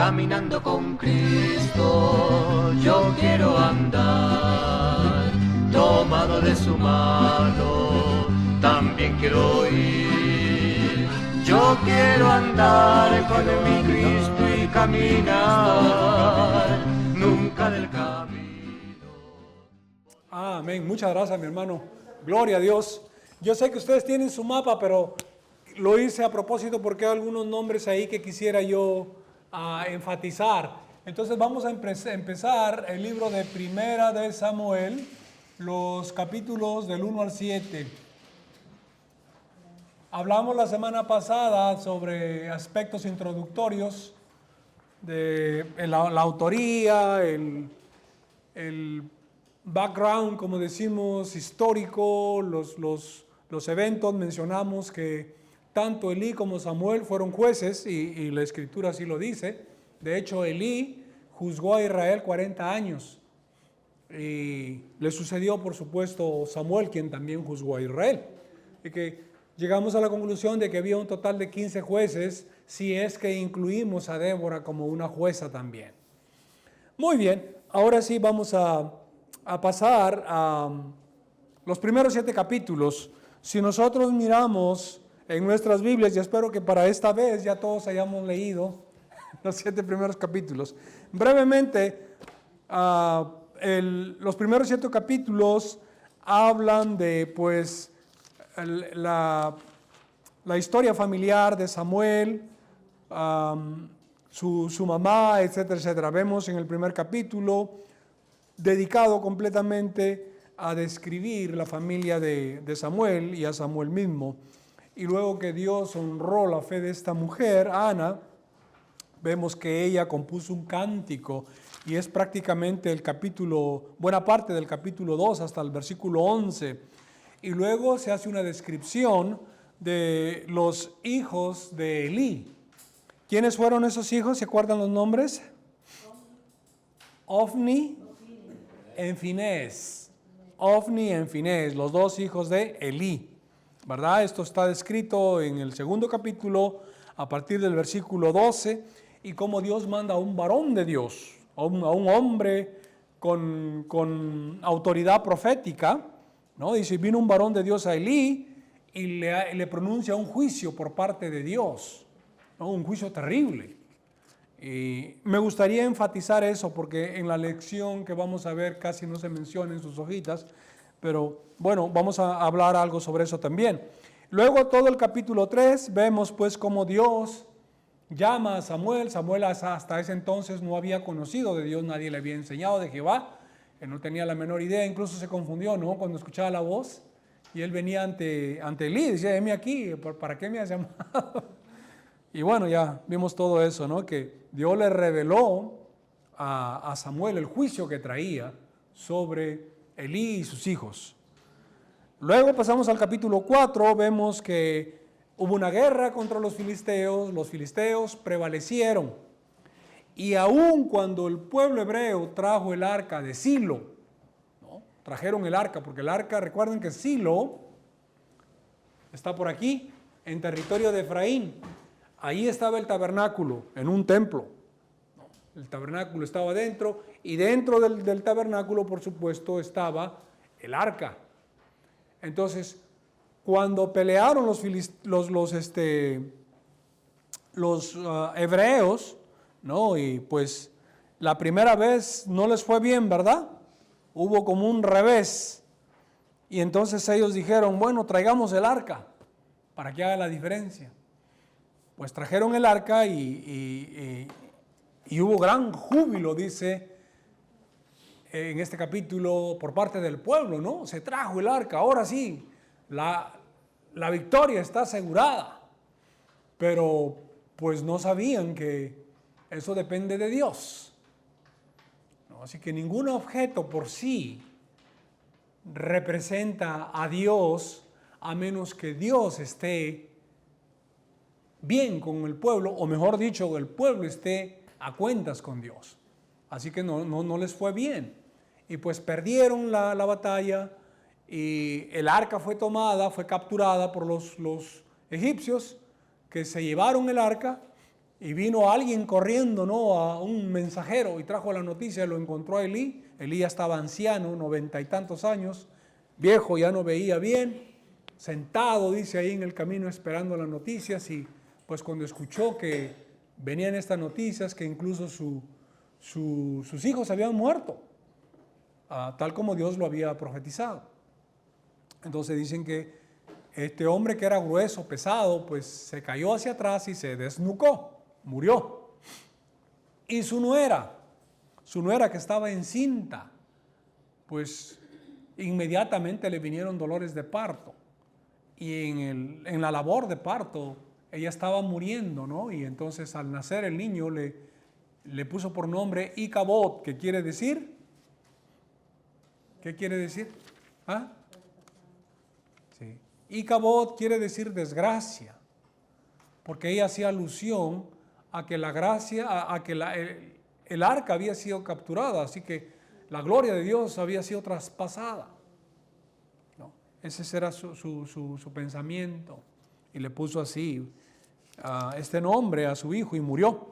caminando con Cristo, yo quiero andar, tomado de su mano, también quiero ir. Yo quiero andar con mi Cristo y caminar, nunca del camino. Amén. Muchas gracias, mi hermano. Gloria a Dios. Yo sé que ustedes tienen su mapa, pero lo hice a propósito porque hay algunos nombres ahí que quisiera yo enfatizar. Entonces vamos a empezar el libro de Primera de Samuel, los capítulos del 1 al 7. Hablamos la semana pasada sobre aspectos introductorios de la autoría, el background, como decimos, histórico, los eventos. Mencionamos que tanto Elí como Samuel fueron jueces y la escritura así lo dice. De hecho, Elí juzgó a Israel 40 años y le sucedió, por supuesto, Samuel, quien también juzgó a Israel. Y que llegamos a la conclusión de que había un total de 15 jueces, si es que incluimos a Débora como una jueza también. Muy bien, ahora sí vamos a pasar a los primeros 7 capítulos. Si nosotros miramos en nuestras Biblias, y espero que para esta vez ya todos hayamos leído los 7 primeros capítulos. Brevemente, los primeros 7 capítulos hablan de pues la historia familiar de Samuel, su mamá, etcétera, etcétera. Vemos en el primer capítulo dedicado completamente a describir la familia de Samuel y a Samuel mismo. Y luego que Dios honró la fe de esta mujer, Ana, vemos que ella compuso un cántico y es prácticamente el capítulo, buena parte del capítulo 2 hasta el versículo 11. Y luego se hace una descripción de los hijos de Elí. ¿Quiénes fueron esos hijos? ¿Se acuerdan los nombres? Ofni en Finés. Ofni en Finés, los 2 hijos de Elí, ¿verdad? Esto está descrito en el segundo capítulo a partir del versículo 12 y cómo Dios manda a un varón de Dios, a un hombre con autoridad profética, ¿no? Dice, vino un varón de Dios a Elí y le pronuncia un juicio por parte de Dios, ¿no? Un juicio terrible. Y me gustaría enfatizar eso porque en la lección que vamos a ver casi no se menciona en sus hojitas, pero bueno, vamos a hablar algo sobre eso también. Luego todo el capítulo 3 vemos pues cómo Dios llama a Samuel. Samuel hasta ese entonces no había conocido de Dios, nadie le había enseñado de Jehová, él no tenía la menor idea, incluso se confundió, ¿no? Cuando escuchaba la voz y él venía ante Elí, decía, heme aquí, ¿para qué me has llamado? Y bueno, ya vimos todo eso, ¿no? Que Dios le reveló a Samuel el juicio que traía sobre Elí y sus hijos. Luego pasamos al capítulo 4, vemos que hubo una guerra contra los filisteos prevalecieron. Y aun cuando el pueblo hebreo trajo el arca de Silo, ¿no? Trajeron el arca, porque el arca, recuerden que Silo está por aquí, en territorio de Efraín. Ahí estaba el tabernáculo, en un templo. El tabernáculo estaba dentro, y dentro del tabernáculo, por supuesto, estaba el arca. Entonces, cuando pelearon los hebreos, ¿no? Y pues la primera vez no les fue bien, ¿verdad? Hubo como un revés. Y entonces ellos dijeron, bueno, traigamos el arca para que haga la diferencia. Pues trajeron el arca y hubo gran júbilo, dice en este capítulo, por parte del pueblo, ¿no? Se trajo el arca, ahora sí, la victoria está asegurada. Pero pues no sabían que eso depende de Dios, ¿no? Así que ningún objeto por sí representa a Dios a menos que Dios esté bien con el pueblo, o mejor dicho, el pueblo esté a cuentas con Dios. Así que no les fue bien. Y pues perdieron la batalla y el arca fue capturada por los egipcios, que se llevaron el arca Y vino alguien corriendo, ¿no? A un mensajero y trajo la noticia, lo encontró a Elí. Elí ya estaba anciano, 90 y tantos años, viejo, ya no veía bien, sentado, dice ahí en el camino esperando las noticias. Y pues cuando escuchó que venían estas noticias, que incluso sus hijos habían muerto, tal como Dios lo había profetizado. Entonces dicen que este hombre, que era grueso, pesado, pues se cayó hacia atrás y se desnucó, murió. Y su nuera que estaba encinta, pues inmediatamente le vinieron dolores de parto. Y en la labor de parto, ella estaba muriendo, ¿no? Y entonces al nacer el niño le puso por nombre Icabod, que quiere decir, ¿qué quiere decir? ¿Ah? Sí. Icabod quiere decir desgracia, porque ella hacía alusión a que la gracia, a que el arca había sido capturada, así que la gloria de Dios había sido traspasada, ¿no? Ese era su pensamiento, y le puso así este nombre a su hijo y murió.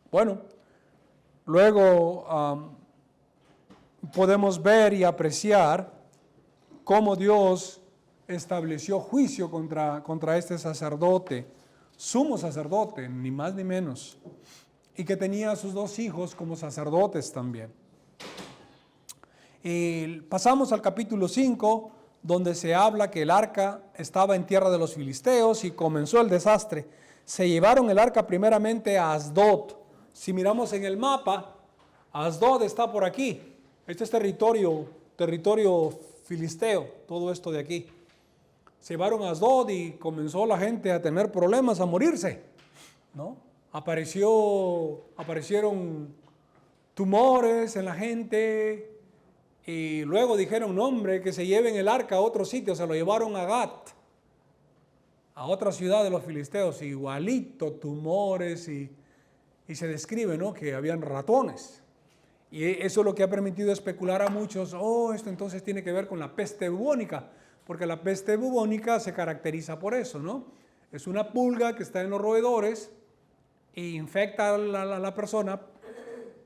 Bueno, luego podemos ver y apreciar cómo Dios estableció juicio contra este sacerdote, sumo sacerdote, ni más ni menos, y que tenía a sus dos hijos como sacerdotes también. Y pasamos al capítulo 5, donde se habla que el arca estaba en tierra de los filisteos y comenzó el desastre. Se llevaron el arca primeramente a Asdod. Si miramos en el mapa, Asdod está por aquí. Este es territorio filisteo, todo esto de aquí. Se llevaron a Asdod y comenzó la gente a tener problemas, a morirse, ¿no? Aparecieron tumores en la gente, y luego dijeron, no hombre, que se lleven el arca a otro sitio. Se lo llevaron a Gat, a otra ciudad de los filisteos, igualito, tumores, y se describe, ¿no?, que habían ratones. Y eso es lo que ha permitido especular a muchos, esto entonces tiene que ver con la peste bubónica, porque la peste bubónica se caracteriza por eso, ¿no? Es una pulga que está en los roedores e infecta a la persona.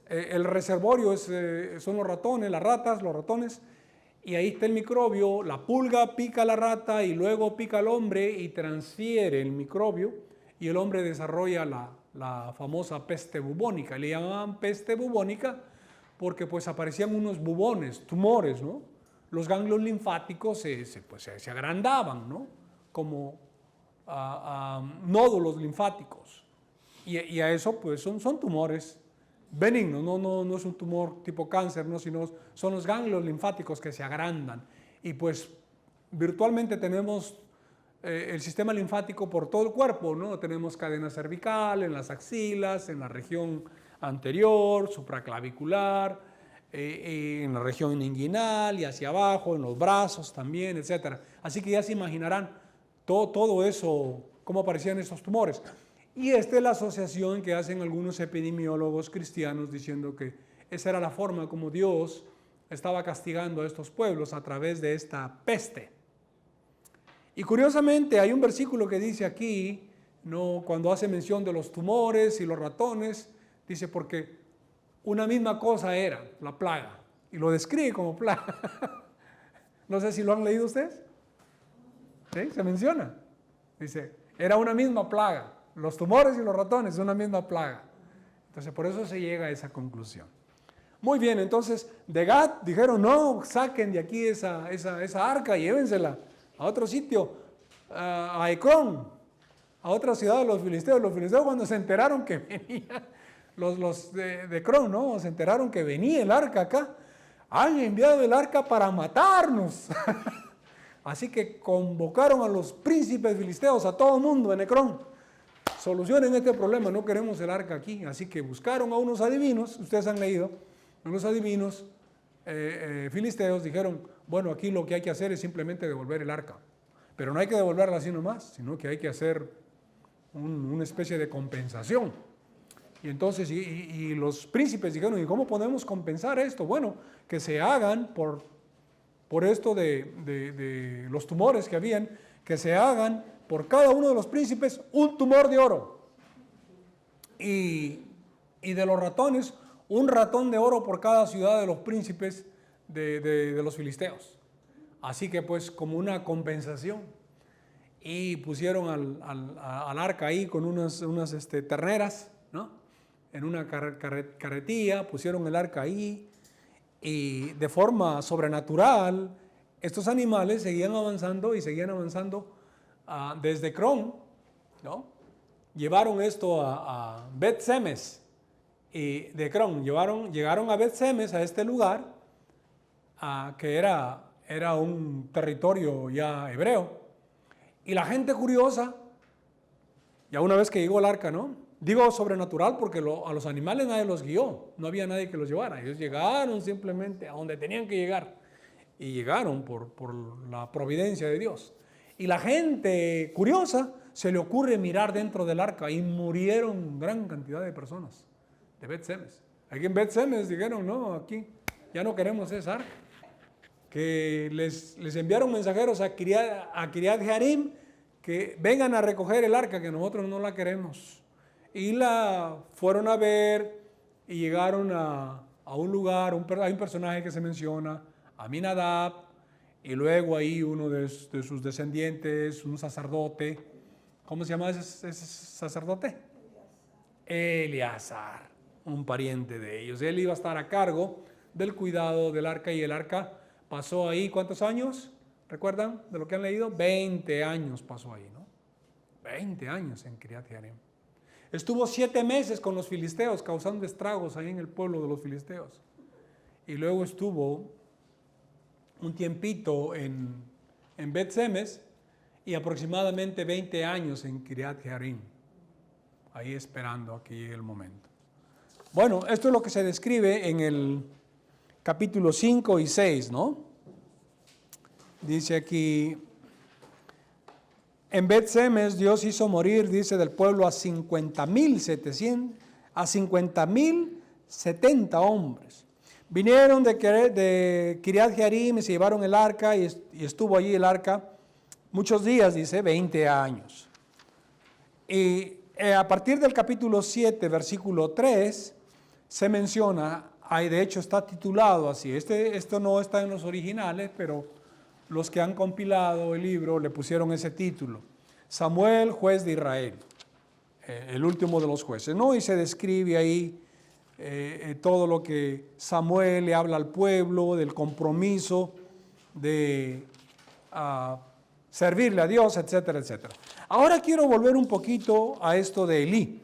El reservorio son los ratones, las ratas, los ratones, y ahí está el microbio. La pulga pica a la rata y luego pica al hombre y transfiere el microbio, y el hombre desarrolla la famosa peste bubónica. Le llamaban peste bubónica porque pues aparecían unos bubones, tumores, ¿no? Los ganglios linfáticos se agrandaban, ¿no?, como nódulos linfáticos, y a eso pues son tumores benignos, no es un tumor tipo cáncer, ¿no?, sino son los ganglios linfáticos que se agrandan. Y pues virtualmente tenemos el sistema linfático por todo el cuerpo, ¿no? Tenemos cadena cervical, en las axilas, en la región anterior, supraclavicular, en la región inguinal y hacia abajo, en los brazos también, etc. Así que ya se imaginarán todo eso, cómo aparecían esos tumores. Y esta es la asociación que hacen algunos epidemiólogos cristianos, diciendo que esa era la forma como Dios estaba castigando a estos pueblos, a través de esta peste. Y curiosamente hay un versículo que dice aquí, ¿no?, cuando hace mención de los tumores y los ratones, dice, porque una misma cosa era la plaga, y lo describe como plaga. No sé si lo han leído ustedes. ¿Sí? Se menciona. Dice, era una misma plaga. Los tumores y los ratones, una misma plaga. Entonces, por eso se llega a esa conclusión. Muy bien, entonces, de Gat dijeron, no, saquen de aquí esa arca y llévensela a otro sitio, a Ecrón, a otra ciudad de los filisteos. Los filisteos, cuando se enteraron que venía, los de Ecrón, ¿no?, se enteraron que venía el arca acá, han enviado el arca para matarnos. Así que convocaron a los príncipes filisteos, a todo el mundo en Ecrón. Solucionen este problema, no queremos el arca aquí. Así que buscaron a unos adivinos, ustedes han leído, unos adivinos filisteos, dijeron, bueno, aquí lo que hay que hacer es simplemente devolver el arca. Pero no hay que devolverla así nomás, sino que hay que hacer una especie de compensación. Y entonces, y los príncipes dijeron, ¿y cómo podemos compensar esto? Bueno, que se hagan por esto de los tumores que habían, que se hagan por cada uno de los príncipes un tumor de oro. y de los ratones, un ratón de oro por cada ciudad de los príncipes de los filisteos. Así que pues como una compensación. Y pusieron al arca ahí con unas terneras, ¿no? En una carretilla, pusieron el arca ahí y de forma sobrenatural estos animales seguían avanzando y seguían avanzando desde Cron, ¿no? Llevaron esto a Bet-Semes y de Cron llegaron a Bet-Semes, a este lugar que era un territorio ya hebreo. Y la gente curiosa, ya una vez que llegó el arca, ¿no? Digo sobrenatural porque a los animales nadie los guió, no había nadie que los llevara. Ellos llegaron simplemente a donde tenían que llegar. Y llegaron por la providencia de Dios. Y la gente curiosa se le ocurre mirar dentro del arca y murieron gran cantidad de personas de Bet-Semes. Aquí en Bet-Semes dijeron, no, aquí ya no queremos esa arca. Que les enviaron mensajeros a Kiriat Jearim que vengan a recoger el arca, que nosotros no la queremos. Y la fueron a ver y llegaron a un lugar, hay un personaje que se menciona, Aminadab, y luego ahí uno de sus descendientes, un sacerdote. ¿Cómo se llama ese sacerdote? Eleazar, un pariente de ellos. Él iba a estar a cargo del cuidado del arca y el arca pasó ahí, ¿cuántos años? ¿Recuerdan de lo que han leído? 20 años pasó ahí, ¿no? 20 años en Kiriat Jearim. Estuvo 7 meses con los filisteos, causando estragos ahí en el pueblo de los filisteos. Y luego estuvo un tiempito en Bet-Semes y aproximadamente 20 años en Kiriat Jearim. Ahí esperando a que llegue el momento. Bueno, esto es lo que se describe en el capítulo 5 y 6, ¿no? Dice aquí, en Bet-Semes Dios hizo morir, dice, del pueblo a 50,070 hombres. Vinieron de Kiriat Jearim y se llevaron el arca y estuvo allí el arca muchos días, dice, 20 años. Y a partir del capítulo 7, versículo 3, se menciona, de hecho está titulado así, esto no está en los originales, pero los que han compilado el libro le pusieron ese título, Samuel, juez de Israel, el último de los jueces, ¿no? Y se describe ahí todo lo que Samuel le habla al pueblo, del compromiso de servirle a Dios, etcétera, etcétera. Ahora quiero volver un poquito a esto de Elí.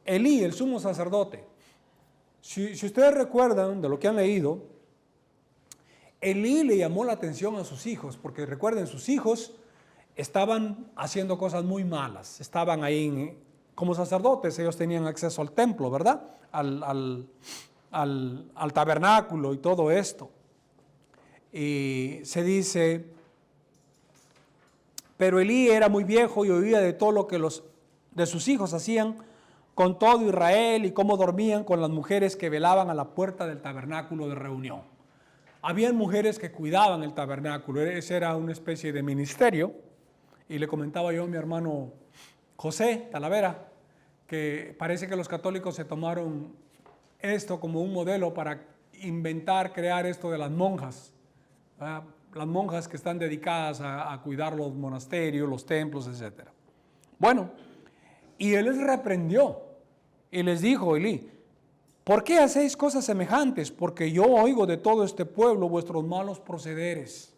Elí, el sumo sacerdote. Si ustedes recuerdan de lo que han leído, Elí le llamó la atención a sus hijos, porque recuerden, sus hijos estaban haciendo cosas muy malas, estaban ahí como sacerdotes, ellos tenían acceso al templo, ¿verdad? Al tabernáculo y todo esto. Y se dice, pero Elí era muy viejo y oía de todo lo que de sus hijos hacían con todo Israel y cómo dormían con las mujeres que velaban a la puerta del tabernáculo de reunión. Habían mujeres que cuidaban el tabernáculo, ese era una especie de ministerio, y le comentaba yo a mi hermano José Talavera, que parece que los católicos se tomaron esto como un modelo para crear esto de las monjas, ¿verdad? Las monjas que están dedicadas a cuidar los monasterios, los templos, etc. Bueno, y él les reprendió y les dijo, Elí, ¿por qué hacéis cosas semejantes? Porque yo oigo de todo este pueblo vuestros malos procederes.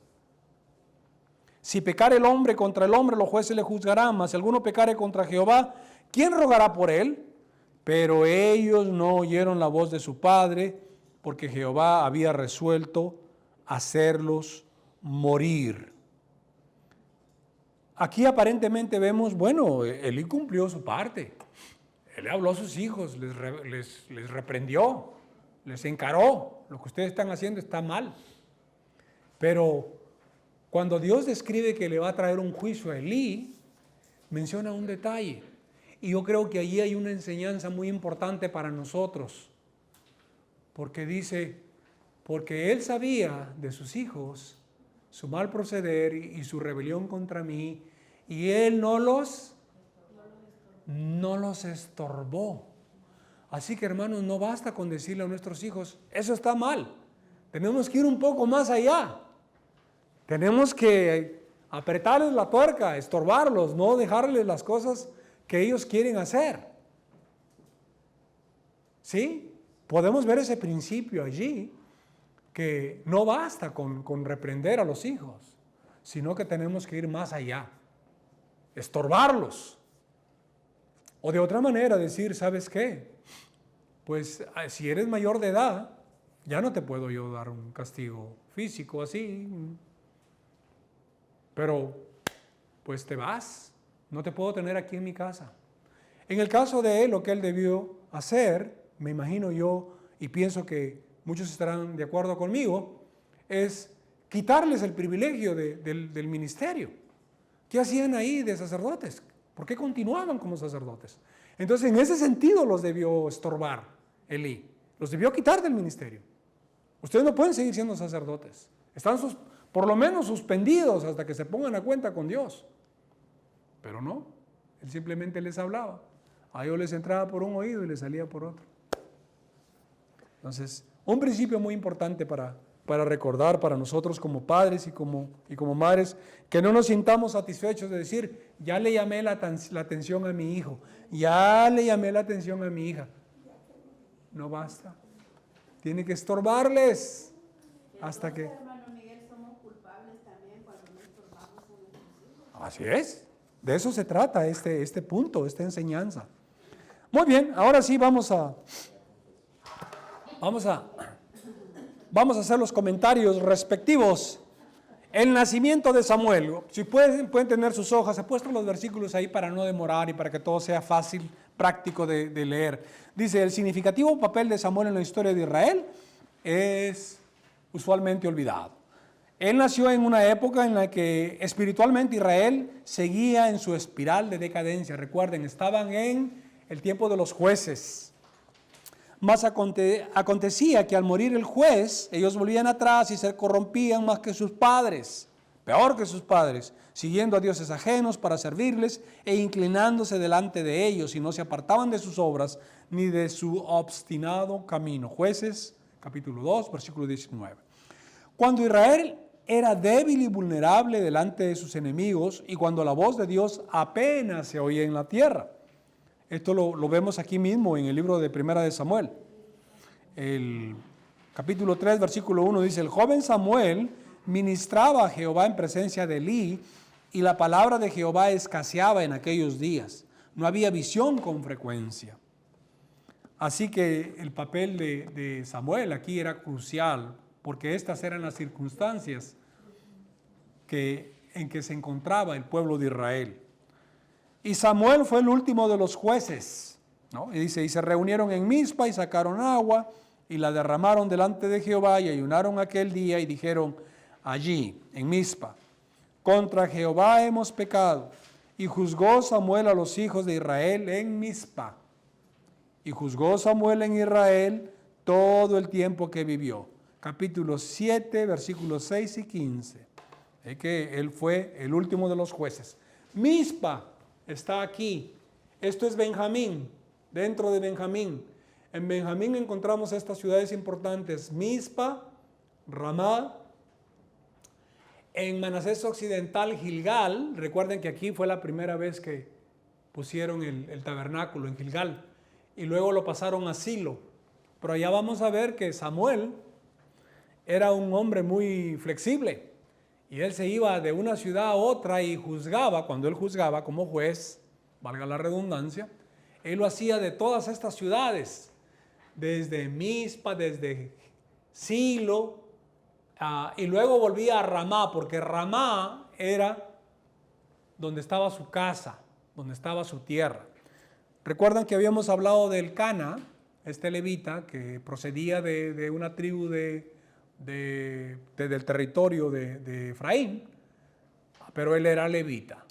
Si pecare el hombre contra el hombre, los jueces le juzgarán, mas si alguno pecare contra Jehová, ¿quién rogará por él? Pero ellos no oyeron la voz de su padre, porque Jehová había resuelto hacerlos morir. Aquí aparentemente vemos, bueno, Elí cumplió su parte. Él le habló a sus hijos, les reprendió, les encaró. Lo que ustedes están haciendo está mal. Pero cuando Dios describe que le va a traer un juicio a Elí, menciona un detalle. Y yo creo que allí hay una enseñanza muy importante para nosotros. Porque dice, porque él sabía de sus hijos su mal proceder y su rebelión contra mí, y él no los no los estorbó. Así que, hermanos, no basta con decirle a nuestros hijos, eso está mal. Tenemos que ir un poco más allá. Tenemos que apretarles la tuerca, estorbarlos, no dejarles las cosas que ellos quieren hacer. ¿Sí? Podemos ver ese principio allí, que no basta con reprender a los hijos, sino que tenemos que ir más allá, estorbarlos. O de otra manera decir, ¿sabes qué? Pues si eres mayor de edad, ya no te puedo yo dar un castigo físico así, pero pues te vas, no te puedo tener aquí en mi casa. En el caso de él, lo que él debió hacer, me imagino yo, y pienso que muchos estarán de acuerdo conmigo, es quitarles el privilegio del ministerio. ¿Qué hacían ahí de sacerdotes? ¿Por qué continuaban como sacerdotes? Entonces, en ese sentido los debió estorbar Elí. Los debió quitar del ministerio. Ustedes no pueden seguir siendo sacerdotes. Están por lo menos suspendidos hasta que se pongan a cuenta con Dios. Pero no, él simplemente les hablaba. A ellos les entraba por un oído y les salía por otro. Entonces, un principio muy importante para recordar para nosotros como padres y como madres, que no nos sintamos satisfechos de decir, ya le llamé la atención a mi hijo, ya le llamé la atención a mi hija. No basta. Tiene que estorbarles hasta que... Hermano Miguel, somos culpables también cuando no estorbamos a nuestros hijos. Así es. De eso se trata este punto, esta enseñanza. Muy bien, ahora sí vamos a hacer los comentarios respectivos. El nacimiento de Samuel. Si pueden tener sus hojas, he puesto los versículos ahí para no demorar y para que todo sea fácil, práctico de leer. Dice, el significativo papel de Samuel en la historia de Israel es usualmente olvidado. Él nació en una época en la que espiritualmente Israel seguía en su espiral de decadencia. Recuerden, estaban en el tiempo de los jueces. Mas acontecía que al morir el juez, ellos volvían atrás y se corrompían más que sus padres, peor que sus padres, siguiendo a dioses ajenos para servirles e inclinándose delante de ellos, y no se apartaban de sus obras ni de su obstinado camino. Jueces, capítulo 2, versículo 19. Cuando Israel era débil y vulnerable delante de sus enemigos, y cuando la voz de Dios apenas se oía en la tierra. Esto lo vemos aquí mismo en el libro de Primera de Samuel. El capítulo 3, versículo 1 dice, el joven Samuel ministraba a Jehová en presencia de Elí, y la palabra de Jehová escaseaba en aquellos días. No había visión con frecuencia. Así que el papel de Samuel aquí era crucial, porque estas eran las circunstancias en que se encontraba el pueblo de Israel. Y Samuel fue el último de los jueces, ¿no? Y dice, y se reunieron en Mizpa y sacaron agua y la derramaron delante de Jehová y ayunaron aquel día y dijeron allí, en Mizpa, contra Jehová hemos pecado. Y juzgó Samuel a los hijos de Israel en Mizpa. Y juzgó Samuel en Israel todo el tiempo que vivió. Capítulo 7, versículos 6 y 15. Es que él fue el último de los jueces. Mizpa está aquí. Esto es Benjamín, dentro de Benjamín. En Benjamín encontramos estas ciudades importantes, Mizpa, Ramá. En Manasés Occidental, Gilgal. Recuerden que aquí fue la primera vez que pusieron el tabernáculo en Gilgal. Y luego lo pasaron a Silo. Pero allá vamos a ver que Samuel era un hombre muy flexible. Y él se iba de una ciudad a otra y juzgaba, cuando él juzgaba como juez, valga la redundancia, él lo hacía de todas estas ciudades, desde Mizpa, desde Silo, y luego volvía a Ramá, porque Ramá era donde estaba su casa, donde estaba su tierra. Recuerdan que habíamos hablado del Cana, este levita, que procedía de una tribu del territorio de Efraín, pero él era levita.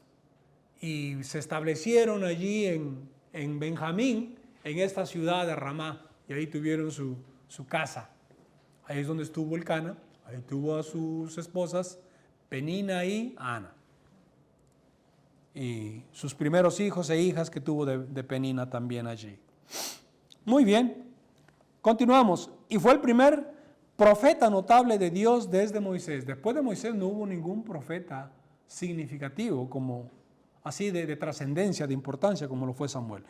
Y se establecieron allí en Benjamín, en esta ciudad de Ramá, y ahí tuvieron su casa. Ahí es donde estuvo el Cana, ahí tuvo a sus esposas, Penina y Ana. y sus primeros hijos e hijas que tuvo de Penina también allí. Muy bien, continuamos. Y fue el primer profeta notable de Dios desde Moisés. Después de Moisés no hubo ningún profeta significativo, como así de trascendencia, de importancia, como lo fue Samuel.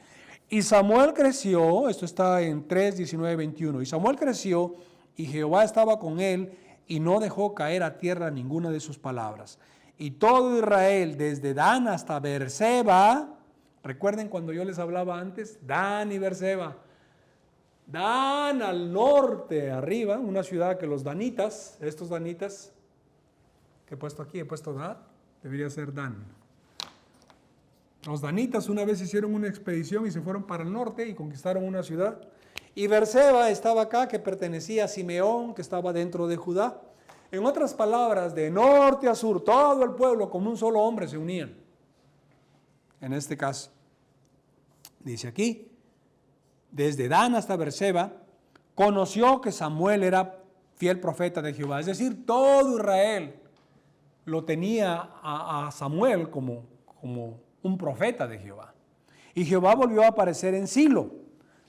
Y Samuel creció, esto está en 3, 19, 21, y Samuel creció y Jehová estaba con él y no dejó caer a tierra ninguna de sus palabras. Y todo Israel, desde Dan hasta Beerseba, recuerden cuando yo les hablaba antes, Dan y Beerseba, Dan al norte, arriba, una ciudad que los danitas, estos danitas, que he puesto aquí, he puesto Dan, debería ser Dan. Los danitas una vez hicieron una expedición y se fueron para el norte y conquistaron una ciudad. Y Beerseba estaba acá, que pertenecía a Simeón, que estaba dentro de Judá. En otras palabras, de norte a sur, todo el pueblo como un solo hombre se unían. En este caso, dice aquí, desde Dan hasta Beerseba, conoció que Samuel era fiel profeta de Jehová. Es decir, todo Israel lo tenía a Samuel como un profeta de Jehová. Y Jehová volvió a aparecer en Silo,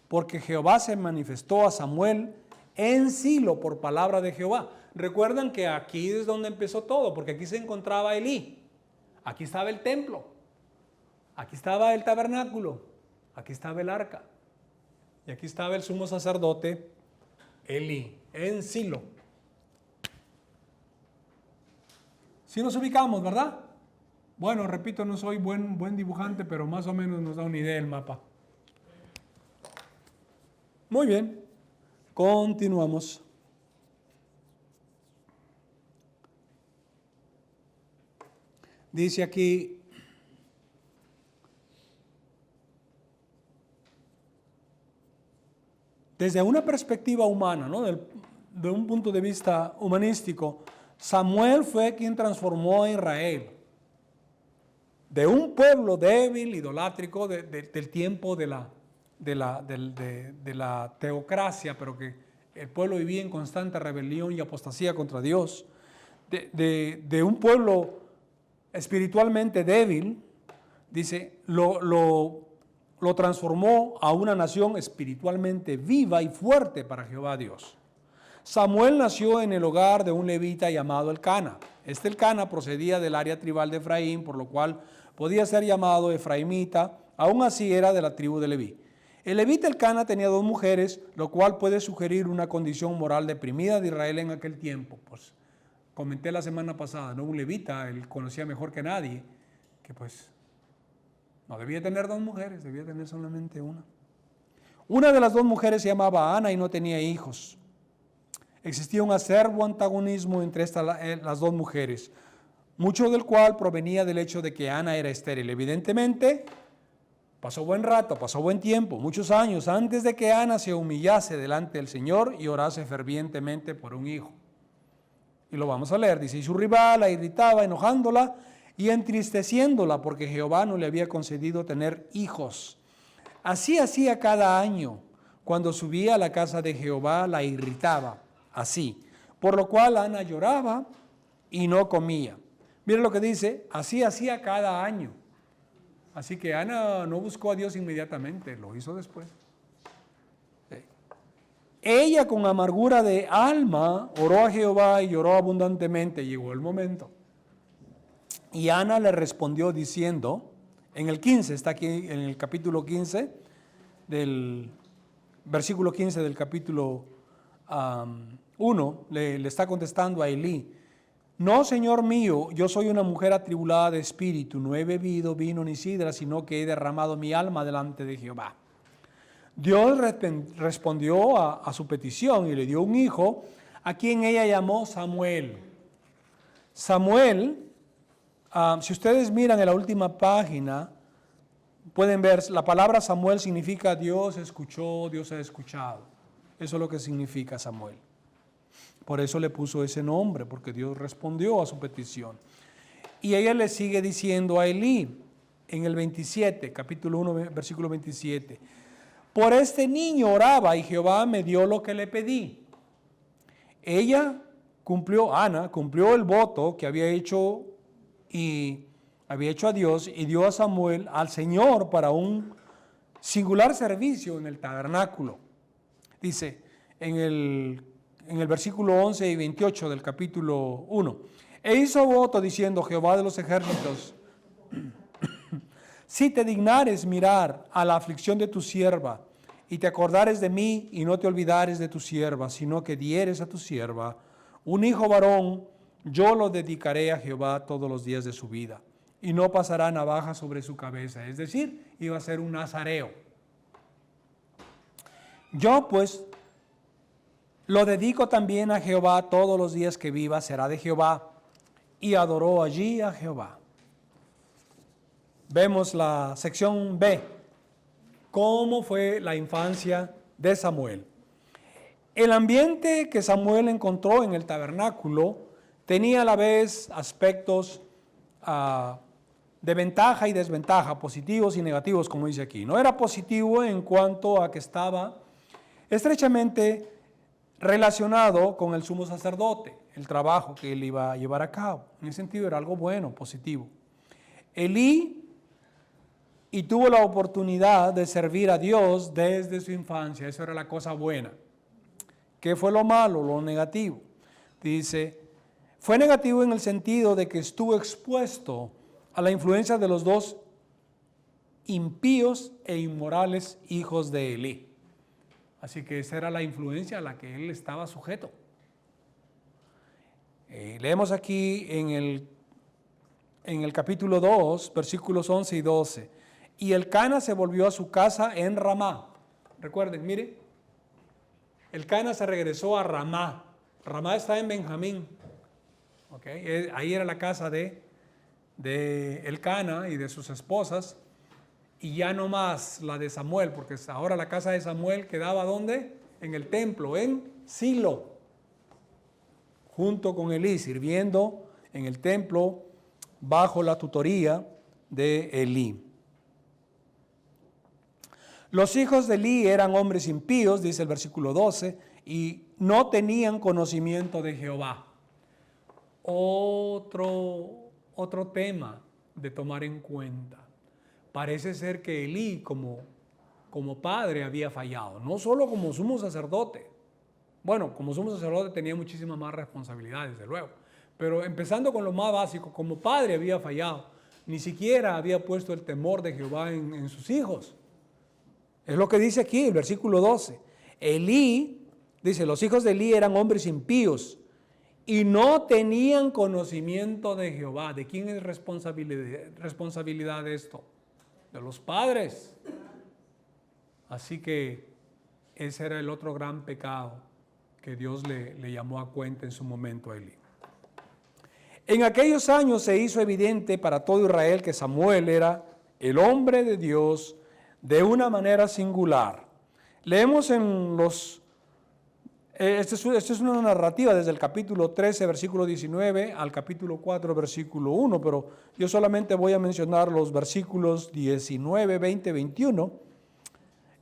porque Jehová se manifestó a Samuel en Silo por palabra de Jehová. Recuerdan que aquí es donde empezó todo, porque aquí se encontraba Elí, aquí estaba el templo, aquí estaba el tabernáculo, aquí estaba el arca, y aquí estaba el sumo sacerdote Elí, en Silo. Si nos ubicamos, ¿verdad? Bueno, repito, no soy buen dibujante, pero más o menos nos da una idea el mapa. Muy bien, continuamos. Dice aquí, desde una perspectiva humana, ¿no? De un punto de vista humanístico, Samuel fue quien transformó a Israel de un pueblo débil, idolátrico, del tiempo de la teocracia, pero que el pueblo vivía en constante rebelión y apostasía contra Dios, de un pueblo espiritualmente débil, dice, lo transformó a una nación espiritualmente viva y fuerte para Jehová Dios. Samuel nació en el hogar de un levita llamado Elcana. Este Elcana procedía del área tribal de Efraín, por lo cual podía ser llamado efraimita, aún así era de la tribu de Leví. El levita Elcana tenía 2 mujeres, lo cual puede sugerir una condición moral deprimida de Israel en aquel tiempo. Pues comenté la semana pasada, ¿no? Un levita, él conocía mejor que nadie, que pues no debía tener 2 mujeres, debía tener solamente una. Una de las 2 mujeres se llamaba Ana y no tenía hijos. Existía un acerbo antagonismo entre las 2 mujeres, mucho del cual provenía del hecho de que Ana era estéril. Evidentemente, pasó buen rato, pasó buen tiempo, muchos años antes de que Ana se humillase delante del Señor y orase fervientemente por un hijo. Y lo vamos a leer, dice, y su rival la irritaba, enojándola y entristeciéndola, porque Jehová no le había concedido tener hijos. Así hacía cada año, cuando subía a la casa de Jehová la irritaba, así, por lo cual Ana lloraba y no comía. Miren lo que dice, así hacía cada año. Así que Ana no buscó a Dios inmediatamente, lo hizo después. Ella con amargura de alma oró a Jehová y lloró abundantemente. Llegó el momento. Y Ana le respondió diciendo, en el 15, está aquí en el capítulo 15, del versículo 15 del capítulo 1, le está contestando a Elí. No, Señor mío, yo soy una mujer atribulada de espíritu, no he bebido vino ni sidra, sino que he derramado mi alma delante de Jehová. Dios respondió a su petición y le dio un hijo, a quien ella llamó Samuel. Samuel, si ustedes miran en la última página, pueden ver, la palabra Samuel significa Dios escuchó, Dios ha escuchado. Eso es lo que significa Samuel. Por eso le puso ese nombre, porque Dios respondió a su petición. Y ella le sigue diciendo a Elí, en el 27, capítulo 1, versículo 27, por este niño oraba y Jehová me dio lo que le pedí. Ella Ana cumplió el voto que había hecho y había hecho a Dios y dio a Samuel al Señor para un singular servicio en el tabernáculo. Dice en el versículo 11 y 28 del capítulo 1. E hizo voto diciendo: Jehová de los ejércitos, si te dignares mirar a la aflicción de tu sierva, y te acordares de mí, y no te olvidares de tu sierva, sino que dieres a tu sierva un hijo varón, yo lo dedicaré a Jehová todos los días de su vida, y no pasará navaja sobre su cabeza. Es decir, iba a ser un nazareo. Yo pues lo dedico también a Jehová todos los días que viva, será de Jehová. Y adoró allí a Jehová. Vemos la sección B. ¿Cómo fue la infancia de Samuel? El ambiente que Samuel encontró en el tabernáculo tenía a la vez aspectos de ventaja y desventaja, positivos y negativos, como dice aquí. No era positivo en cuanto a que estaba estrechamente relacionado con el sumo sacerdote, el trabajo que él iba a llevar a cabo. En ese sentido era algo bueno, positivo. Elí y tuvo la oportunidad de servir a Dios desde su infancia. Eso era la cosa buena. ¿Qué fue lo malo, lo negativo? Dice, fue negativo en el sentido de que estuvo expuesto a la influencia de los dos impíos e inmorales hijos de Elí. Así que esa era la influencia a la que él estaba sujeto. Leemos aquí en el capítulo 2, versículos 11 y 12. Y Elcana se volvió a su casa en Ramá. Recuerden, mire, Elcana se regresó a Ramá. Ramá está en Benjamín. ¿Okay? Ahí era la casa de Elcana y de sus esposas. Y ya no más la de Samuel, porque ahora la casa de Samuel quedaba ¿dónde? En el templo, en Silo, junto con Elí, sirviendo en el templo bajo la tutoría de Elí. Los hijos de Elí eran hombres impíos, dice el versículo 12, y no tenían conocimiento de Jehová. Otro tema de tomar en cuenta. Parece ser que Elí como padre había fallado, no solo como sumo sacerdote. Bueno, como sumo sacerdote tenía muchísimas más responsabilidades, desde luego. Pero empezando con lo más básico, como padre había fallado. Ni siquiera había puesto el temor de Jehová en sus hijos. Es lo que dice aquí, el versículo 12. Elí, dice, los hijos de Elí eran hombres impíos y no tenían conocimiento de Jehová. ¿De quién es responsabilidad de esto? De los padres. Así que ese era el otro gran pecado que Dios le llamó a cuenta en su momento a Elí. En aquellos años se hizo evidente para todo Israel que Samuel era el hombre de Dios de una manera singular. Leemos en los... Esta es una narrativa desde el capítulo 13, versículo 19, al capítulo 4, versículo 1, pero yo solamente voy a mencionar los versículos 19, 20, 21,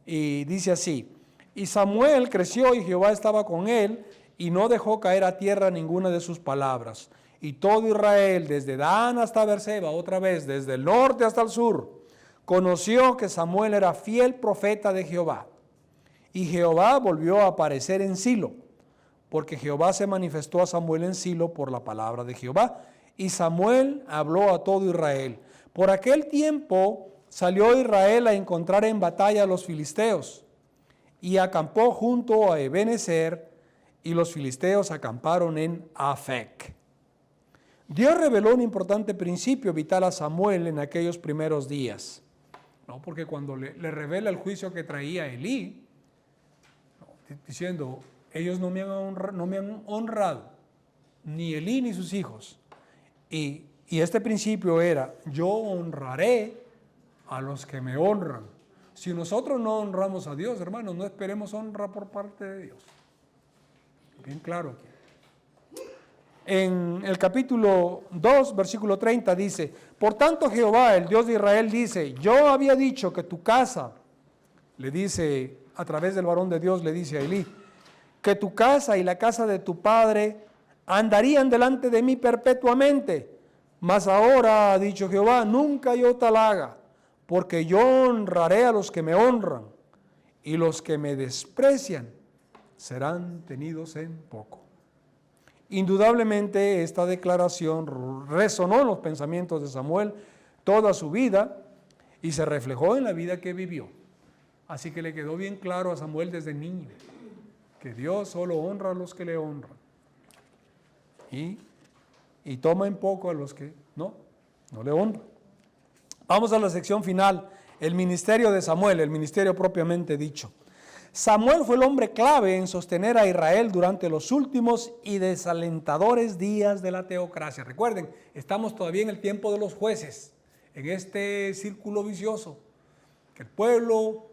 y dice así: y Samuel creció y Jehová estaba con él, y no dejó caer a tierra ninguna de sus palabras. Y todo Israel, desde Dan hasta Beerseba, otra vez, desde el norte hasta el sur, conoció que Samuel era fiel profeta de Jehová. Y Jehová volvió a aparecer en Silo, porque Jehová se manifestó a Samuel en Silo por la palabra de Jehová. Y Samuel habló a todo Israel. Por aquel tiempo salió Israel a encontrar en batalla a los filisteos, y acampó junto a Ebenezer, y los filisteos acamparon en Afec. Dios reveló un importante principio vital a Samuel en aquellos primeros días. No, porque cuando le revela el juicio que traía Elí, diciendo, ellos no me han honrado, ni Elí ni sus hijos. Y este principio era, yo honraré a los que me honran. Si nosotros no honramos a Dios, hermanos, no esperemos honra por parte de Dios. Bien claro aquí. En el capítulo 2, versículo 30 dice, por tanto Jehová, el Dios de Israel, dice, yo había dicho que tu casa, le dice a través del varón de Dios, le dice a Elí, que tu casa y la casa de tu padre andarían delante de mí perpetuamente, Mas ahora ha dicho Jehová, nunca yo tal haga, porque yo honraré a los que me honran, y los que me desprecian serán tenidos en poco. Indudablemente esta declaración resonó en los pensamientos de Samuel toda su vida y se reflejó en la vida que vivió. Así que le quedó bien claro a Samuel desde niño que Dios solo honra a los que le honran y toma en poco a los que no le honran. Vamos a la sección final, el ministerio de Samuel, el ministerio propiamente dicho. Samuel fue el hombre clave en sostener a Israel durante los últimos y desalentadores días de la teocracia. Recuerden, estamos todavía en el tiempo de los jueces, en este círculo vicioso, que el pueblo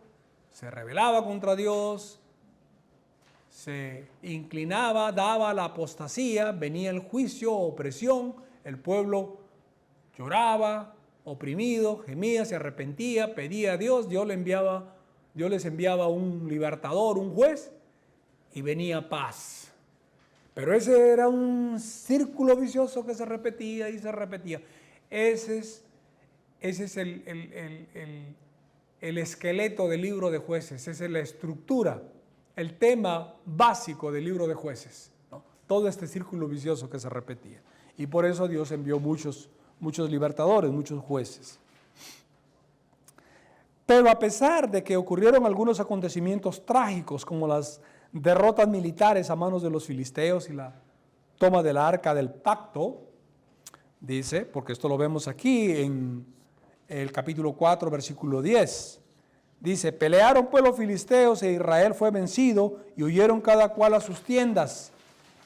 se rebelaba contra Dios, se inclinaba, daba la apostasía, venía el juicio, opresión, el pueblo lloraba, oprimido, gemía, se arrepentía, pedía a Dios, Dios les enviaba un libertador, un juez, y venía paz. Pero ese era un círculo vicioso que se repetía y se repetía. Ese es el esqueleto del libro de Jueces, esa es la estructura, el tema básico del libro de Jueces, ¿no? Todo este círculo vicioso que se repetía. Y por eso Dios envió muchos libertadores, muchos jueces. Pero a pesar de que ocurrieron algunos acontecimientos trágicos, como las derrotas militares a manos de los filisteos y la toma del arca del pacto, dice, porque esto lo vemos aquí en el capítulo 4, versículo 10, dice, pelearon pues los filisteos e Israel fue vencido y huyeron cada cual a sus tiendas.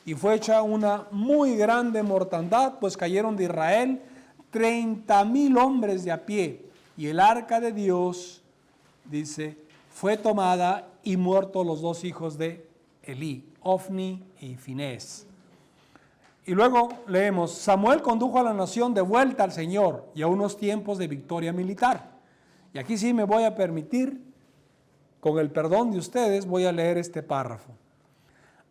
Y fue hecha una muy grande mortandad, pues cayeron de Israel 30,000 hombres de a pie. Y el arca de Dios, dice, fue tomada y muertos los dos hijos de Elí, Ofni y Finés. Y luego leemos, Samuel condujo a la nación de vuelta al Señor y a unos tiempos de victoria militar. Y aquí sí me voy a permitir, con el perdón de ustedes, voy a leer este párrafo.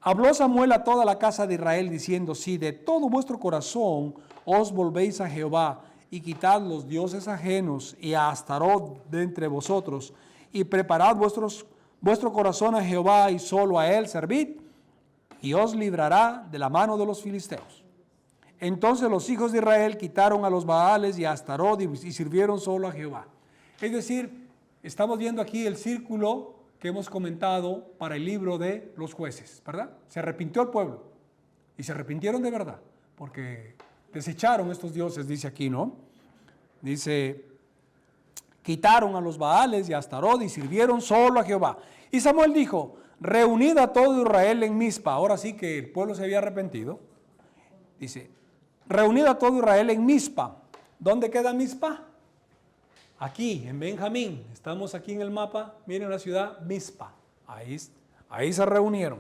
Habló Samuel a toda la casa de Israel diciendo, si de todo vuestro corazón os volvéis a Jehová y quitad los dioses ajenos y a Astarot de entre vosotros y preparad vuestro corazón a Jehová y solo a él servid y os librará de la mano de los filisteos. Entonces los hijos de Israel quitaron a los Baales y a Astarot y sirvieron solo a Jehová. Es decir, estamos viendo aquí el círculo que hemos comentado para el libro de los jueces, ¿verdad? Se arrepintió el pueblo y se arrepintieron de verdad, porque desecharon estos dioses, dice aquí, ¿no? Dice, quitaron a los Baales y a Astarot y sirvieron solo a Jehová. Y Samuel dijo, reunid a todo Israel en Mizpa. Ahora sí que el pueblo se había arrepentido. Dice, reunid a todo Israel en Mizpa. ¿Dónde queda Mizpa? Aquí, en Benjamín. Estamos aquí en el mapa. Miren la ciudad, Mizpa. Ahí se reunieron.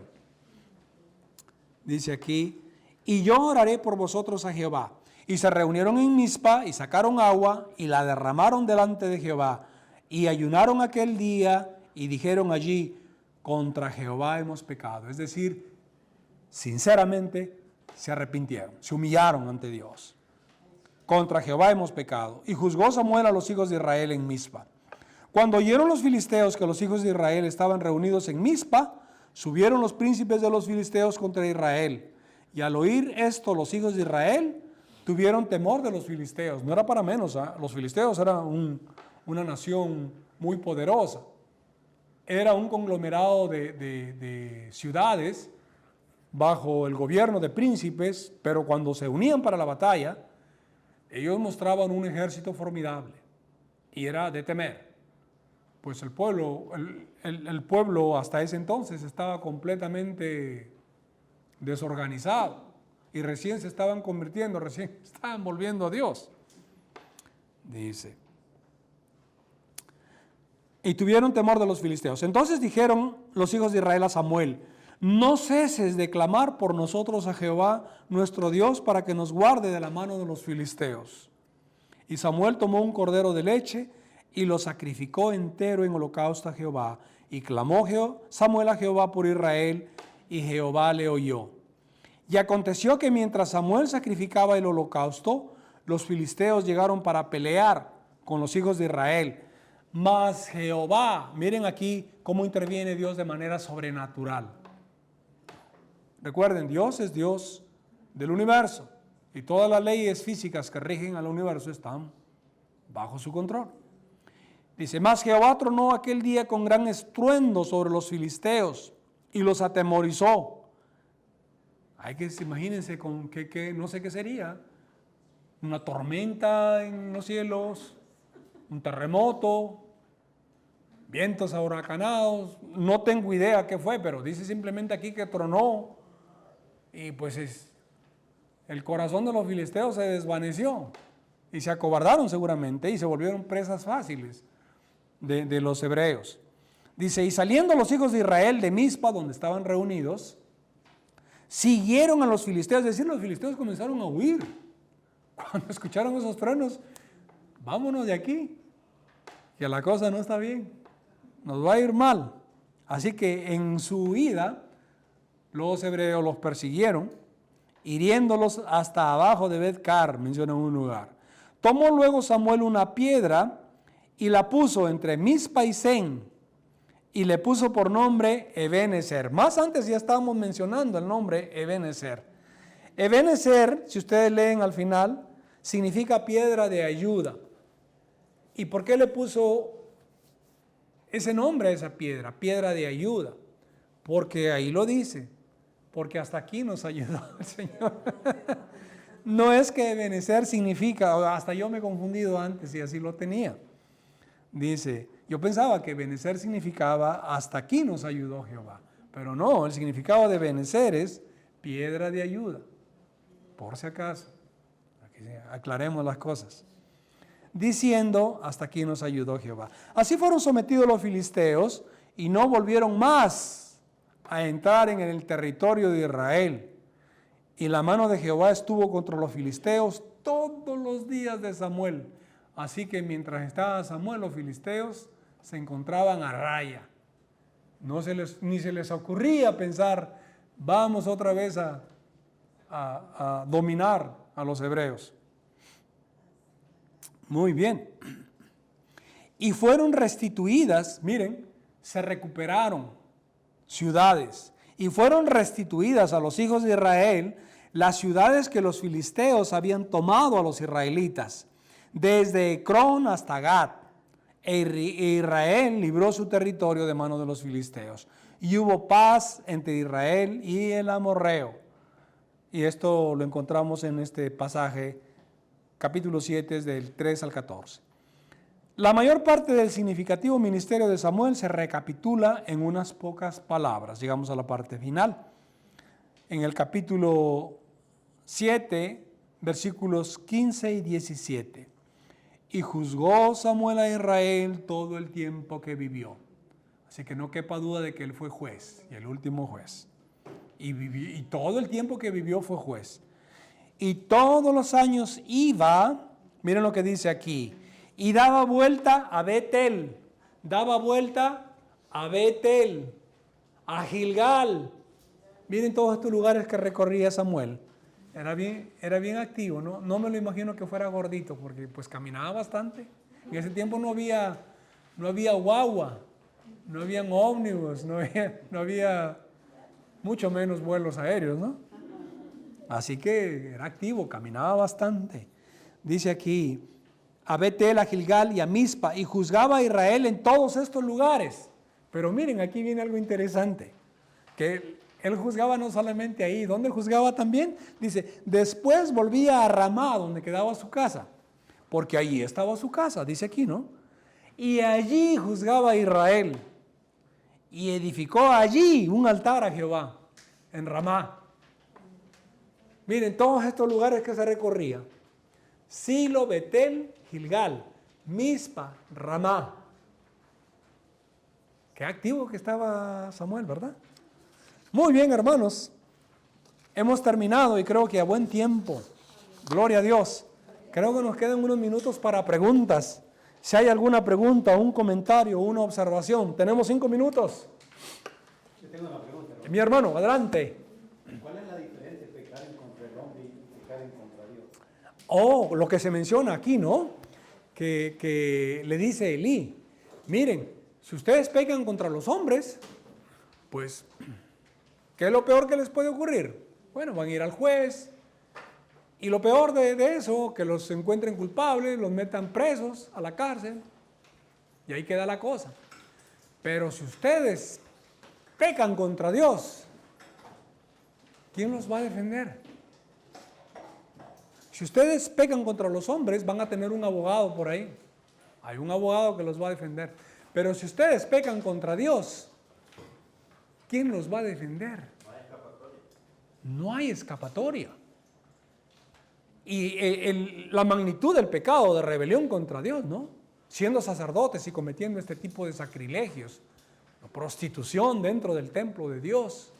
Dice aquí, y yo oraré por vosotros a Jehová. Y se reunieron en Mizpa y sacaron agua y la derramaron delante de Jehová. Y ayunaron aquel día y dijeron allí, contra Jehová hemos pecado. Es decir, sinceramente se arrepintieron, se humillaron ante Dios. Contra Jehová hemos pecado. Y juzgó Samuel a los hijos de Israel en Mizpa. Cuando oyeron los filisteos que los hijos de Israel estaban reunidos en Mizpa, subieron los príncipes de los filisteos contra Israel. Y al oír esto, los hijos de Israel tuvieron temor de los filisteos. No era para menos, ¿eh? Los filisteos eran una nación muy poderosa. Era un conglomerado de ciudades bajo el gobierno de príncipes, pero cuando se unían para la batalla, ellos mostraban un ejército formidable y era de temer. Pues el pueblo hasta ese entonces estaba completamente desorganizado y recién se estaban convirtiendo, recién estaban volviendo a Dios. Dice, y tuvieron temor de los filisteos. Entonces dijeron los hijos de Israel a Samuel, no ceses de clamar por nosotros a Jehová nuestro Dios para que nos guarde de la mano de los filisteos. Y Samuel tomó un cordero de leche y lo sacrificó entero en holocausto a Jehová. Y clamó Samuel a Jehová por Israel, y Jehová le oyó. Y aconteció que mientras Samuel sacrificaba el holocausto, los filisteos llegaron para pelear con los hijos de Israel. Mas Jehová, miren aquí cómo interviene Dios de manera sobrenatural. Recuerden, Dios es Dios del universo y todas las leyes físicas que rigen al universo están bajo su control. Dice, mas Jehová tronó aquel día con gran estruendo sobre los filisteos y los atemorizó. Hay que, imagínense, con que no sé qué sería, una tormenta en los cielos, un terremoto, vientos ahuracanados, no tengo idea qué fue, pero dice simplemente aquí que tronó y pues el corazón de los filisteos se desvaneció y se acobardaron seguramente y se volvieron presas fáciles de los hebreos. Dice, y saliendo los hijos de Israel de Mizpa, donde estaban reunidos, siguieron a los filisteos, es decir, los filisteos comenzaron a huir. Cuando escucharon esos truenos, vámonos de aquí, que la cosa no está bien, nos va a ir mal. Así que en su huida, los hebreos los persiguieron, hiriéndolos hasta abajo de Bet-car, menciona un lugar. Tomó luego Samuel una piedra y la puso entre Mizpa y Sen, y le puso por nombre Ebenezer. Más antes ya estábamos mencionando el nombre Ebenezer. Ebenezer, si ustedes leen al final, significa piedra de ayuda. ¿Y por qué le puso ese nombre a esa piedra? Piedra de ayuda. Porque ahí lo dice, porque hasta aquí nos ayudó el Señor. No es que Ebenezer significa, hasta yo me he confundido antes y así lo tenía. Dice, yo pensaba que Ebenezer significaba hasta aquí nos ayudó Jehová. Pero no, el significado de Ebenezer es piedra de ayuda. Por si acaso, aquí aclaremos las cosas. Diciendo, hasta aquí nos ayudó Jehová. Así fueron sometidos los filisteos y no volvieron más a entrar en el territorio de Israel. Y la mano de Jehová estuvo contra los filisteos todos los días de Samuel. Así que mientras estaba Samuel, los filisteos se encontraban a raya. Ni se les ocurría pensar, vamos otra vez a dominar a los hebreos. Muy bien. Y fueron restituidas, miren, se recuperaron ciudades. Y fueron restituidas a los hijos de Israel las ciudades que los filisteos habían tomado a los israelitas, desde Ecrón hasta Gat. E Israel libró su territorio de mano de los filisteos. Y hubo paz entre Israel y el amorreo. Y esto lo encontramos en este pasaje, capítulo 7, del 3 al 14. La mayor parte del significativo ministerio de Samuel se recapitula en unas pocas palabras. Llegamos a la parte final. En el capítulo 7, versículos 15 y 17. Y juzgó Samuel a Israel todo el tiempo que vivió. Así que no quepa duda de que él fue juez, y el último juez. Y todo el tiempo que vivió fue juez. Y todos los años iba, miren lo que dice aquí, y daba vuelta a Betel, daba vuelta a Betel, a Gilgal. Miren todos estos lugares que recorría Samuel. Era bien activo, ¿no? No me lo imagino que fuera gordito, porque pues caminaba bastante. En ese tiempo no había guagua, no habían ómnibus, no había mucho menos vuelos aéreos, ¿no? Así que era activo, caminaba bastante. Dice aquí, a Betel, a Gilgal y a Mizpa, y juzgaba a Israel en todos estos lugares. Pero miren, aquí viene algo interesante, que él juzgaba no solamente ahí, ¿dónde juzgaba también? Dice, después volvía a Ramá, donde quedaba su casa, porque allí estaba su casa, dice aquí, ¿no? Y allí juzgaba a Israel, y edificó allí un altar a Jehová, en Ramá. Miren, todos estos lugares que se recorría, Silo, Betel, Gilgal, Mizpa, Ramá. Qué activo que estaba Samuel, ¿verdad? Muy bien, hermanos, hemos terminado y creo que a buen tiempo. Gloria a Dios. Creo que nos quedan unos minutos para preguntas. Si hay alguna pregunta, un comentario, una observación. Tenemos 5 minutos. Yo tengo una pregunta, ¿no? Mi hermano, adelante. ¿Cuál es la diferencia de pecar en contra el hombre y pecar en contra Dios? O lo que se menciona aquí, ¿no? Que le dice Elí, miren, si ustedes pecan contra los hombres, pues, ¿qué es lo peor que les puede ocurrir? Bueno, van a ir al juez, y lo peor de eso, que los encuentren culpables, los metan presos a la cárcel, y ahí queda la cosa. Pero si ustedes pecan contra Dios, ¿quién los va a defender? Si ustedes pecan contra los hombres, van a tener un abogado por ahí. Hay un abogado que los va a defender. Pero si ustedes pecan contra Dios, ¿quién los va a defender? No hay escapatoria. Y la magnitud del pecado de rebelión contra Dios, ¿no? Siendo sacerdotes y cometiendo este tipo de sacrilegios, la prostitución dentro del templo de Dios,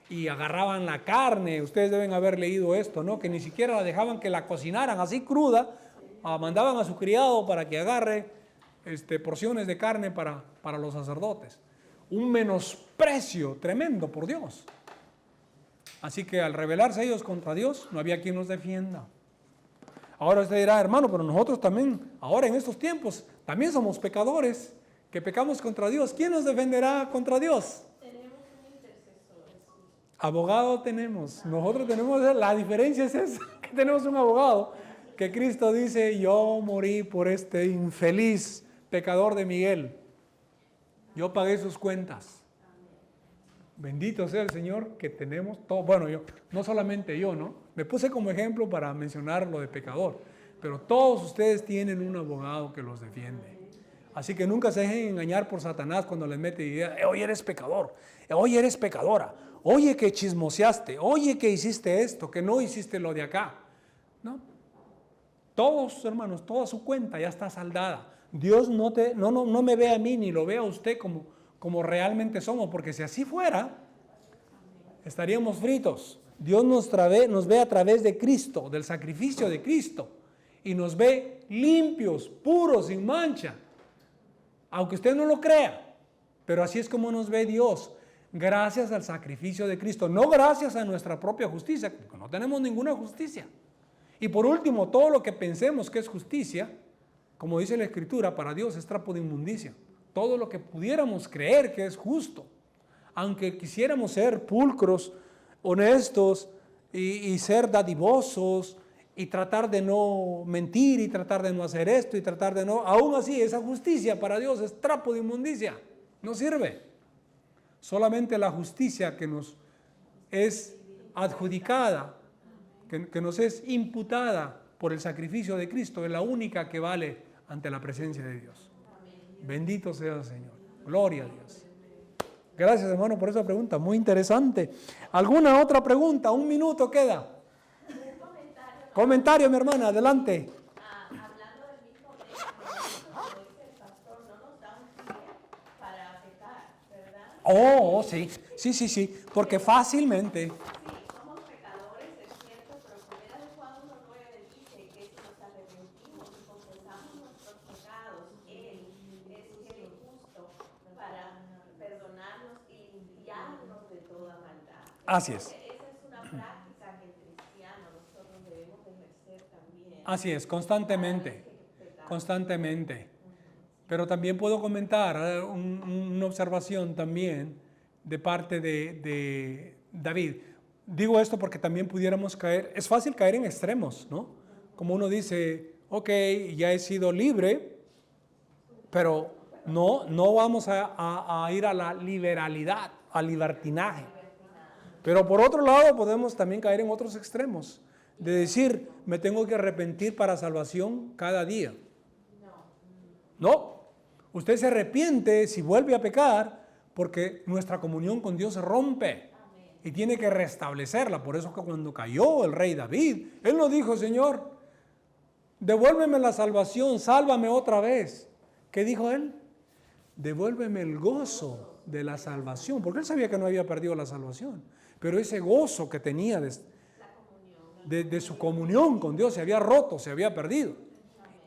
y agarraban la carne, ustedes deben haber leído esto, ¿no? Que ni siquiera la dejaban que la cocinaran así cruda, mandaban a su criado para que agarre porciones de carne para los sacerdotes. Un menosprecio tremendo por Dios. Así que al rebelarse ellos contra Dios, no había quien los defienda. Ahora usted dirá, hermano, pero nosotros también, ahora en estos tiempos, también somos pecadores, que pecamos contra Dios. ¿Quién nos defenderá contra Dios? Tenemos un intercesor. Abogado tenemos. Nosotros tenemos, la diferencia es esa, que tenemos un abogado, que Cristo dice, yo morí por este infeliz pecador de Miguel. Yo pagué sus cuentas. Bendito sea el Señor que tenemos todo. Bueno, yo, no solamente yo, ¿no? Me puse como ejemplo para mencionar lo de pecador, pero todos ustedes tienen un abogado que los defiende. Así que nunca se dejen engañar por Satanás cuando les mete idea, oye, eres pecador, oye, eres pecadora, oye, que chismoseaste, oye, que hiciste esto, que no hiciste lo de acá. ¿No? Todos, hermanos, toda su cuenta ya está saldada. Dios no me ve a mí ni lo ve a usted como realmente somos, porque si así fuera, estaríamos fritos. Dios nos ve a través de Cristo, del sacrificio de Cristo, y nos ve limpios, puros, sin mancha. Aunque usted no lo crea, pero así es como nos ve Dios, gracias al sacrificio de Cristo, no gracias a nuestra propia justicia, porque no tenemos ninguna justicia. Y por último, todo lo que pensemos que es justicia, como dice la Escritura, para Dios es trapo de inmundicia. Todo lo que pudiéramos creer que es justo, aunque quisiéramos ser pulcros, honestos y ser dadivosos y tratar de no mentir y tratar de no hacer esto y tratar de no, aún así esa justicia para Dios es trapo de inmundicia, no sirve. Solamente la justicia que nos es adjudicada, que nos es imputada por el sacrificio de Cristo, es la única que vale ante la presencia de Dios. Bendito sea el Señor. Gloria a Dios. Gracias, hermano, por esa pregunta. Muy interesante. ¿Alguna otra pregunta? Un minuto queda. Comentario, mi hermana, adelante. Hablando del mismo tema, como dice el pastor, no nos da un pie para pecar, ¿verdad? Oh, sí. Sí. Porque fácilmente. Sí, somos pecadores, es cierto, pero primera de Juan 1:9 dice que si nos arrepentimos y confesamos nuestros pecados, Él es fiel y justo para perdonarnos y limpiarnos de toda maldad. Así es. Esa es una práctica que el cristiano nosotros debemos ejercer también. Así es, constantemente. Pero también puedo comentar una observación también de parte de David. Digo esto porque también pudiéramos caer, es fácil caer en extremos, ¿no? Como uno dice, ok, ya he sido libre, pero no vamos a ir a la liberalidad, al libertinaje. Pero por otro lado podemos también caer en otros extremos, de decir, me tengo que arrepentir para salvación cada día. No, usted se arrepiente si vuelve a pecar porque nuestra comunión con Dios se rompe y tiene que restablecerla. Por eso que cuando cayó el rey David, él no dijo, Señor, devuélveme la salvación, sálvame otra vez. ¿Qué dijo él? Devuélveme el gozo de la salvación, porque él sabía que no había perdido la salvación, pero ese gozo que tenía de su comunión con Dios se había roto, se había perdido.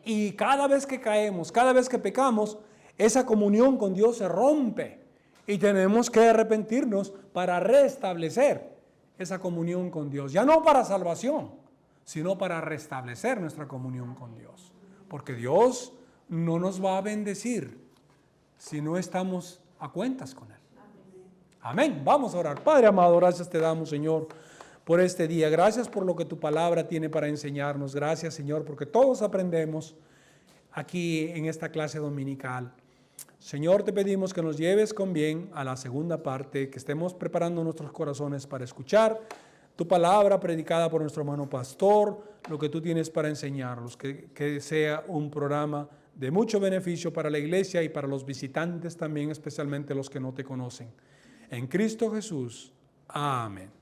Y cada vez que caemos, cada vez que pecamos, esa comunión con Dios se rompe y tenemos que arrepentirnos para restablecer esa comunión con Dios. Ya no para salvación, sino para restablecer nuestra comunión con Dios. Porque Dios no nos va a bendecir si no estamos a cuentas con Él. Amén. Vamos a orar. Padre amado, gracias te damos, Señor, por este día. Gracias por lo que tu palabra tiene para enseñarnos. Gracias, Señor, porque todos aprendemos aquí en esta clase dominical. Señor, te pedimos que nos lleves con bien a la segunda parte, que estemos preparando nuestros corazones para escuchar tu palabra predicada por nuestro hermano pastor, lo que tú tienes para enseñarnos, que sea un programa de mucho beneficio para la iglesia y para los visitantes también, especialmente los que no te conocen. En Cristo Jesús. Amén.